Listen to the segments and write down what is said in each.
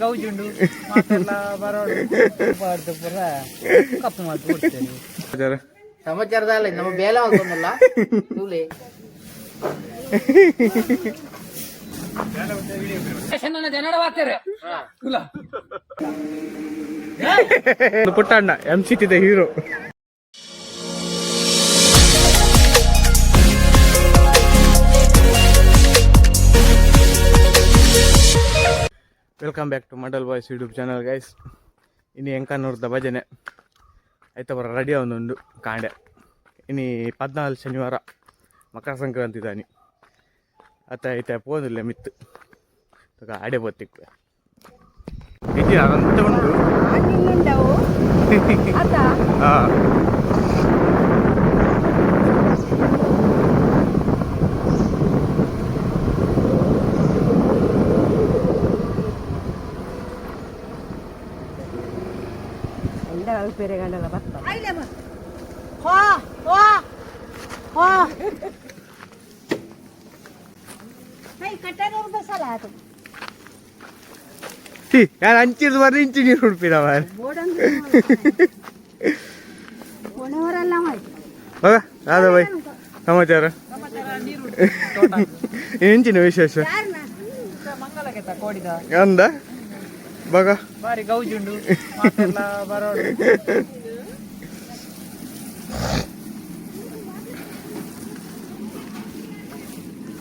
ಗೌಜುಂಡು ಮಾತೆಲ್ಲ ಬರೋಡು ಪಾಡ್ದು ಪುರ ಕಪ್ಪು ಮಾತು ಕೊಡ್ತೇನೆ ಸಮಾಚಾರದಲ್ಲ ನಮ್ಮ ಬೇಲ ಆಗೋನಲ್ಲ ತೂಲೆ ನನ್ನ ಜನಡ ವಾಕ್ತಾರೆ Puttanna MCT the hero. Welcome back to Madal Boyz YouTube channel guys. ಇನ್ನು ಎಂಕನ್ನೂರದ ಭಜನೆ ಆಯ್ತಾ ಬರ ರೆಡಿ ಅವನೊಂದು ಕಾಂಡೆ ಇನ್ನು 14 ಶನಿವಾರ ಮಕರ ಸಂಕ್ರಾಂತಿ ದಾನಿ ಅತ್ತ ಐತೆ ಪೋದಿಲ್ಲ ಮಿತ್ತು ಆಡೆ ಬತ್ತಿಕ್ವೆ ಇದು ಅದಂತ ಉಂಟು ಹಾಂ ಬೇರೆ ಗಂಡಲ್ಲ ಬರ್ತಾರೆ ಯಾರು ಹಂಚಿದ್ ಬರ್ರಿ ಇಂಚಿ ನೀರು ಹುಡ್ಪಿನ ಹೋಗ ಅದ ಬೈ ಸಮಾಚಾರ ಇಂಚಿನ ವಿಶೇಷ ಅಂದ ಬಗ ಬಾರಿ ಗೌಜುಂಡು ಮಾತೆಲ್ಲ ಬರೋಡು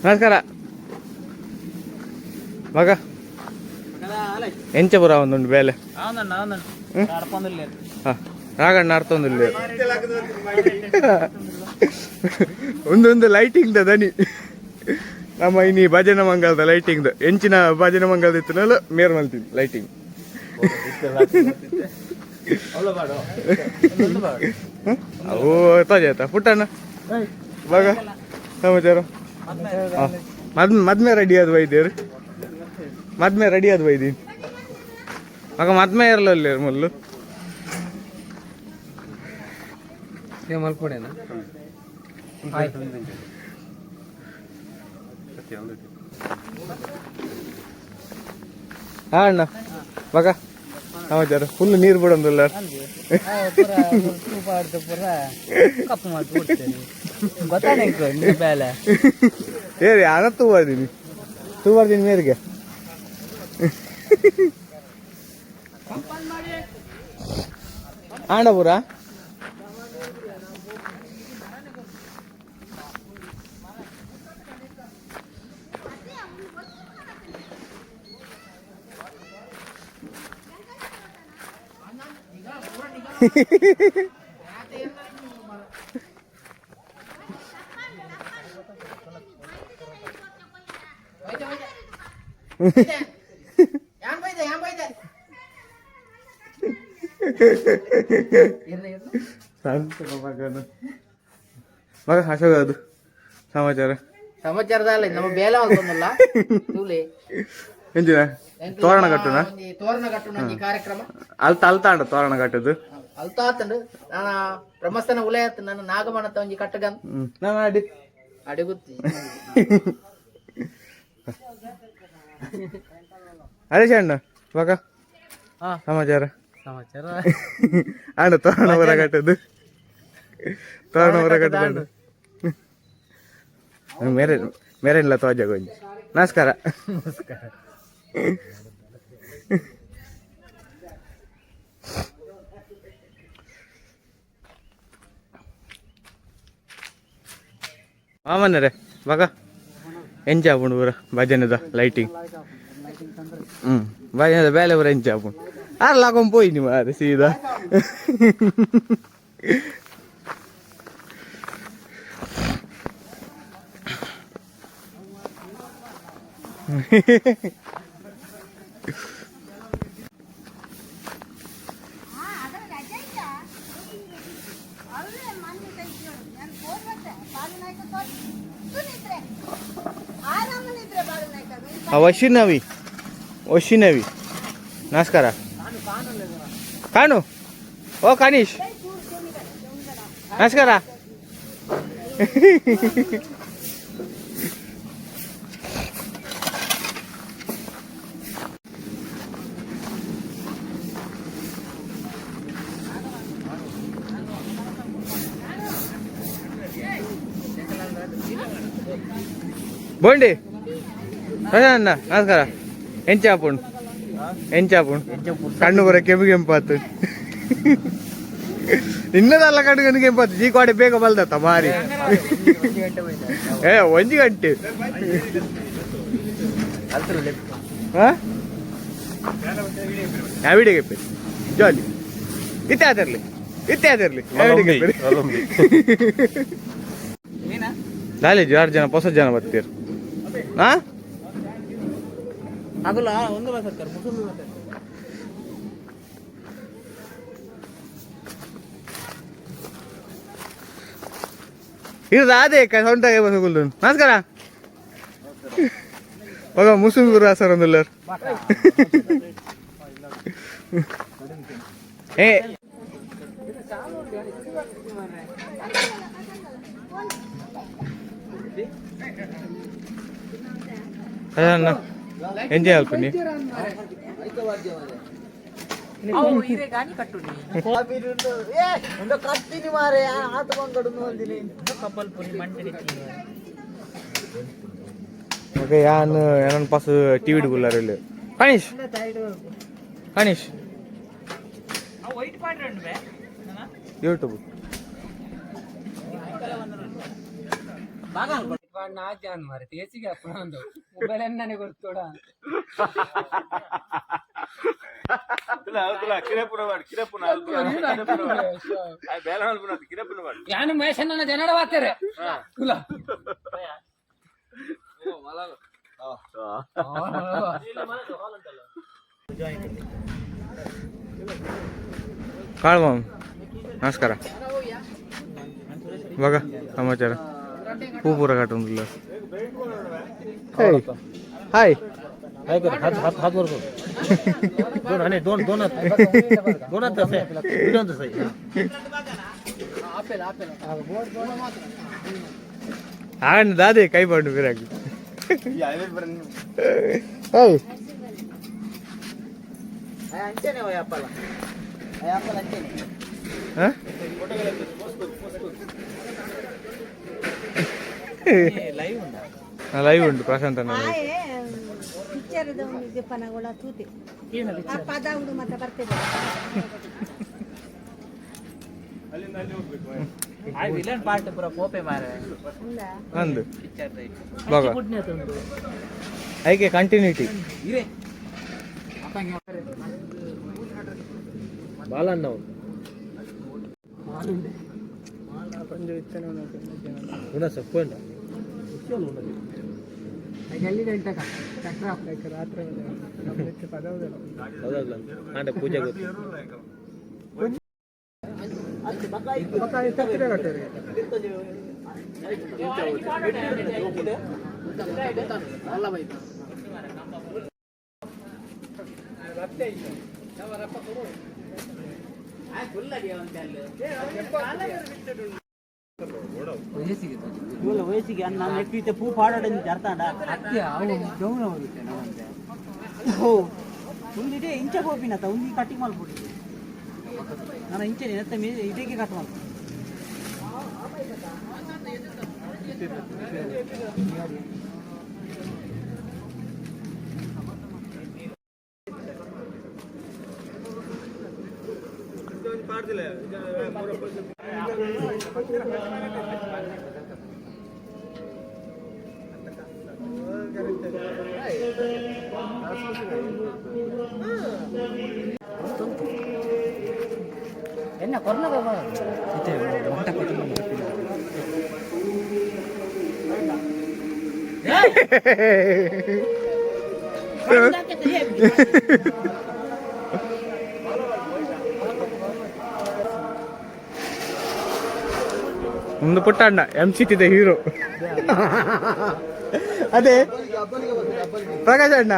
ನಮಸ್ಕಾರ ಮಗ ಎಂಚ ಪುರ ಒಂದುಂಡು ಬೇಲೆ ಹಾಂ ರಾಗಣ್ಣ ಅರ್ಥೊಂದಿಲ್ಲ ಒಂದೊಂದು ಲೈಟಿಂಗ್ ದನಿ ನಮ್ಮ ಇನ್ನಿ ಭಜನ ಮಂಗಲದ ಲೈಟಿಂಗ್ ಎಂಚಿನ ಭಜನ ಮಂಗಲದ ಇತ್ತನಲ್ಲ ಮೇರ್ ಮಲ್ತೀನಿ ಲೈಟಿಂಗ್ ಅವು ತಾಜಾಯ್ತಾ ಪುಟ್ಟಣ್ಣ ಬಾಗ ಸಮಾಚಾರ ಮದ್ಮೆ ರೆಡಿ ಆದ ವೈದ್ಯರು ಮದ್ಮೆ ರೆಡಿ ಆದ ವೈದ್ಯ ಮಗ ಮದ್ಮೆ ಇರಲ್ಲ ಮೊದಲು ಮಲ್ಕೊಡೇನ ಹಾ ಅಣ್ಣ ಮಗ ಸಮಾಚಾರ ಫುಲ್ ನೀರು ಬಿಡೋದಿಲ್ಲ ಪುರ ಕಪ್ಪು ಮಾತು ಕೊಡ್ತೇನೆ ಗೊತ್ತಾನೆ ಬೇಲೆ ಏರಿ ಅನ ತೂ ಬರ್ದೀನಿ ಮೇರೆಗೆ ಆಂಡಪುರ ಮಗ ಅಶೋಕ ಅದು ಸಮಾಚಾರದಲ್ಲ ನಮ್ಮ ಬೇಲ ಆಗೋನಲ್ಲ ತೂಲೆ ಎಂಜಿನ ತೋರಣ ಕಟ್ಟುನ ತೋರಣ ಕಟ್ಟುನ ಈ ಕಾರ್ಯಕ್ರಮ ಅಲ್ತಾಂಡ ತೋರಣ ಕಟ್ಟದು ಅಲ್ತಾತಂಡು ನಾನು ಬ್ರಹ್ಮಸ್ಥಾನ ಉಲಯತ್ ನನ್ನ ನಾಗಮಣತ ಒಂಜಿ ಕಟ್ಟಗನ್ ನಾನು ಅಡಿಗುತ್ತಿ ಹರೀಶ್ ಅಣ್ಣ ಮಗ ಸಮಾಚಾರ ಅಣ್ಣ ತೋರಣ ಹೊರ ಕಟ್ಟದು ತೋರಣ ಹೊರ ಕಟ್ಟದು ಮೇರೇನಿಲ್ಲ ತೋಜಾಗ ಒಂಜಿ ನಮಸ್ಕಾರ ಮಾಮನ್ನರೇ ಮಗ ಎಂಚಾಪುಂಡು ಪೂರ ಭಜನದ ಲೈಟಿಂಗ್ ಭಜನದ ಬೇಲೆ ಪೂರ ಎಂಚಾಪುಂಡು ಆರ್ಲ ಹಾಕೊಂಡು ಪೋಯಿ ನೀವು ಅರೆ ಸೀದಾ ವಶಿನವಿ ನಮಸ್ಕಾರ ಕಾಣು ಓ ಕಾನೀಶ್ ನಮಸ್ಕಾರ ಬೋಂಡಿ ಅಣ್ಣ ನಮಸ್ಕಾರ ಎಂಚಾಪುಣ್ ಕಣ್ಣು ಬರ ಕೆಂಪಾತು ಇನ್ನದಲ್ಲ ಕಣ್ಣು ಕೆಂಪಾತು ಈ ಕೋಡೆ ಬೇಗ ಬಲ್ದತ್ತ ಮಾರಿ ಒಂಜಿ ಗಂಟೆ ವಿಡಿಯೋ ಕೆಪ್ಪೆ ಜಾಲಿ ಇತ್ತೆ ಆದಿರ್ಲಿ ಕಾಲೇಜು 6 ಜನ ಹೊಸ ಜನ ಬರ್ತೀರ ಇದು ಅದೇ ಸೊಂಟಾಗೆ ಬಸಗುಲ್ದು ನಮಸ್ಕಾರ ಮಗ ಮುಸ್ಲಿಂ ಗುರು ಸರ್ ಒಂದಿಲ್ಲ ಏ ಅಣ್ಣ ಎಂಜಾಯ್ ಅಲ್ಪನಿ oke yan yanan pas TV dugular ile kanish YouTube ನಾಚಾನ್ ಮಾರೆ ತೇಸಿಗೆ ಅಪ್ಪನೊಂದು ಮೊಬೈಲ್ ಅನ್ನನೆ ಗೊತ್ತೋಡ ಯಾನು ಮೇಷನ್ನ ಜನಡ ವಾತಾರೆ ತುಲ ಕಾಳ್ಮ ನಮಸ್ಕಾರ ಬಗ ಸಮಾಚಾರ ಹೂ ಪೂರ ಕಾಟುಂದಿಲ್ಲ ಹಾಯ್ हात वर दोन आणि दोन तसे दोन तसे ಹಾಂಡ್ ದಾದೆ ಕೈ ಬಂಡು ಬಿರಾಗಿ ಏಯ್ ಅಂಚೆನೆ ಹೋಯ್ ಅಪ್ಪಲ ಅಂಚೆನೆ ಹ ಲೈವ್ ಉಂಟು ಪ್ರಶಾಂತ್ ಅಣ್ಣ ಪಿಕ್ಚರ್ ಇದೆ ಪನಗೋಳ ತೂತಿ ಆ ಪದ ಉಡು ಮತ್ತೆ ಬರ್ತದೆ ಆ ವಿಲನ್ ಪಾರ್ಟ್ ಪೂರ ಪೋಪೆ ಮಾರೆ ಅಂದು ಪಿಕ್ಚರ್ ದೈ ಬಗ ಐಕೆ ಕಂಟಿನ್ಯೂಟಿ ಇರೆ ಅಪ್ಪಂಗೆ ಬಾಲಣ್ಣ ಮಾಲುಂಡೆ ಪಂಜು ಇತ್ತನೆ ಉನ ಸಪ್ಪಣ್ಣ ಗಲ್ಲಿ ಗಂಟಕ ಚಕ್ರ ರಾತ್ರಿ ಪದವುದಲ್ಲ ಹೌದಲ್ಲ ಅಂದ್ರೆ ಪೂಜೆ ಗೊತ್ತು ವಯಸ್ಸಿಗೆ ನಾನು ಎಕ್ಕಿತೆ ಪೂ ಪಾಡೋಡ ಜರ್ತಾಂಡ ಅತ್ತೆ ಅವನು ಗೌನ ಹೋಗುತ್ತೆ ನಮ್ಮಂತೆ ಓ ಒಂದಿದೆ ಇಂಚ ಹೋಪಿನತ ಒಂದಿ ಕಟ್ಟಿಂಗ್ ಮಾಡ್ಬಿಟ್ಟು ನಾನು ಇಂಚೆ ನೆತ್ತ ಮೇಲೆ ಇದಕ್ಕೆ ಕಟ್ ಮಾಡ್ತೀನಿ என்ன கொரோனா பாபா இது மொட்டை கொட்டி ಮುಂದೆ ಪುಟ್ಟಣ್ಣ MCT ದ ಹೀರೋ ಅದೇ ಪ್ರಕಾಶ್ ಅಣ್ಣ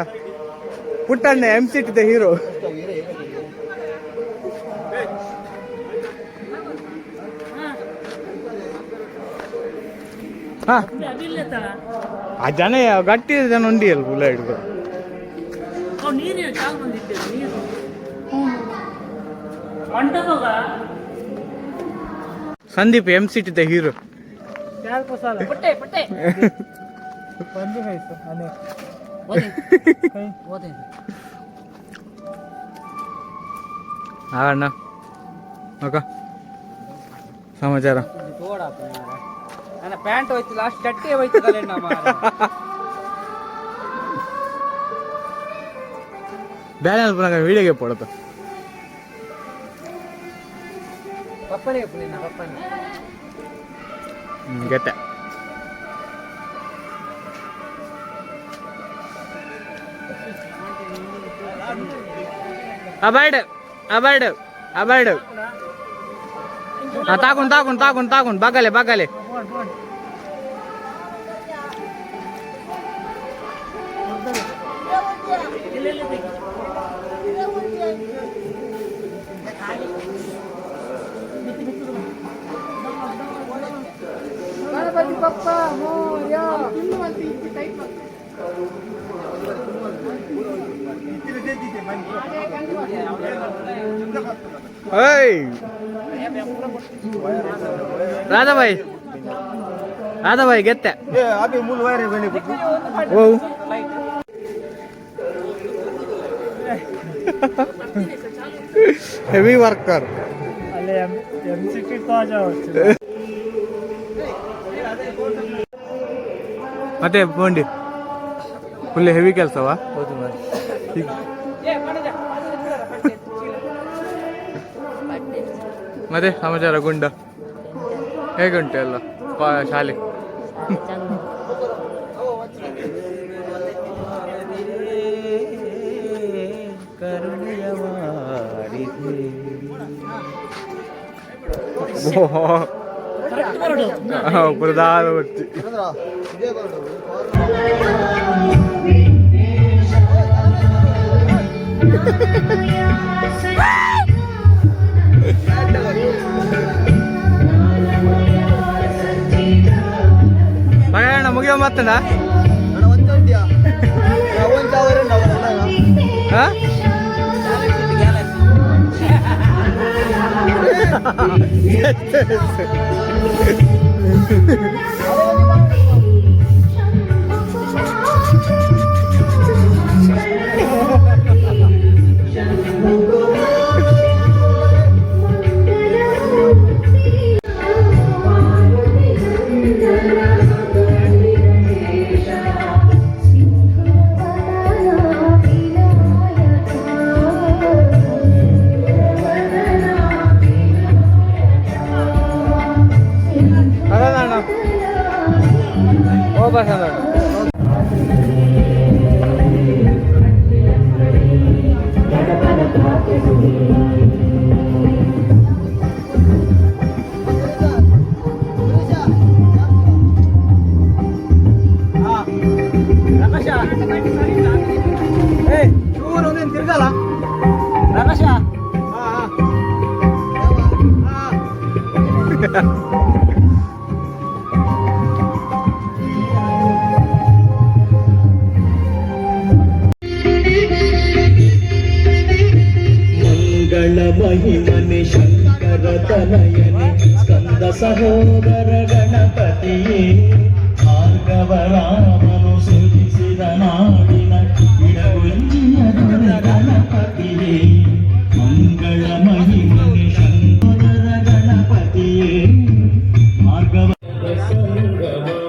ಪುಟ್ಟಣ್ಣ MCT ದ ಹೀರೋ ಆ ಜನ ಗಟ್ಟಿ ಜನ ಉಂಡಿ ಅಲ್ಲ ಗುಲ್ಲ ಹಿಡ್ದು ಸಂದೀಪ್ MCT ದ ಹೀರೋ ಅಣ್ಣ ನೋಕ ಸಮಾಚಾರ ನನ್ನ ಪ್ಯಾಂಟ್ ಹೋಯ್ತು ಲಾಸ್ಟ್ ಚಟ್ಟಿ ಹೋಯ್ತು ಬೇರೆ ಪುನಃ ವೀಡಿಯೋಗೆ ಪಡತ್ತ ಪಪ್ಪನೇ ಗೆತ್ತೆ ಅಬೈಡ್ ಅಬೈಡ್ ಅಬೈಡ್ ತಾಕೊಂಡ್ ಬಗಲೆ ಗಣಪತಿ ಬಪ್ಪ ಮೋರ್ಯ. ರಾಧಾ ಭಾई ಗೆತ್ತೆ ಓ ಹೆವಿ ವರ್ಕರ್ ಮತ್ತೆ ಬೋಂಡಿ ಫುಲ್ ಹೆವಿ ಕೆಲಸವಾ? ಮತ್ತೆ ಸಮಾಚಾರ ಗುಂಡ ಹೇಗುಂಟು ಎಲ್ಲ ಶಾಲೆ? ಪ್ರಧಾನಮಂತ್ರಿ ಮಗಣ್ಣ ಮುಗಿಯೋ ಮಾತಂಡ महिमने शंकर तनयने स्कंद सहोदर गणपतिये भार्गवरामनु सुधिसिद नाडिन इडगुंजिय गणपतिये मंगल महिमने शंकर गणपतिये भार्गव संगमा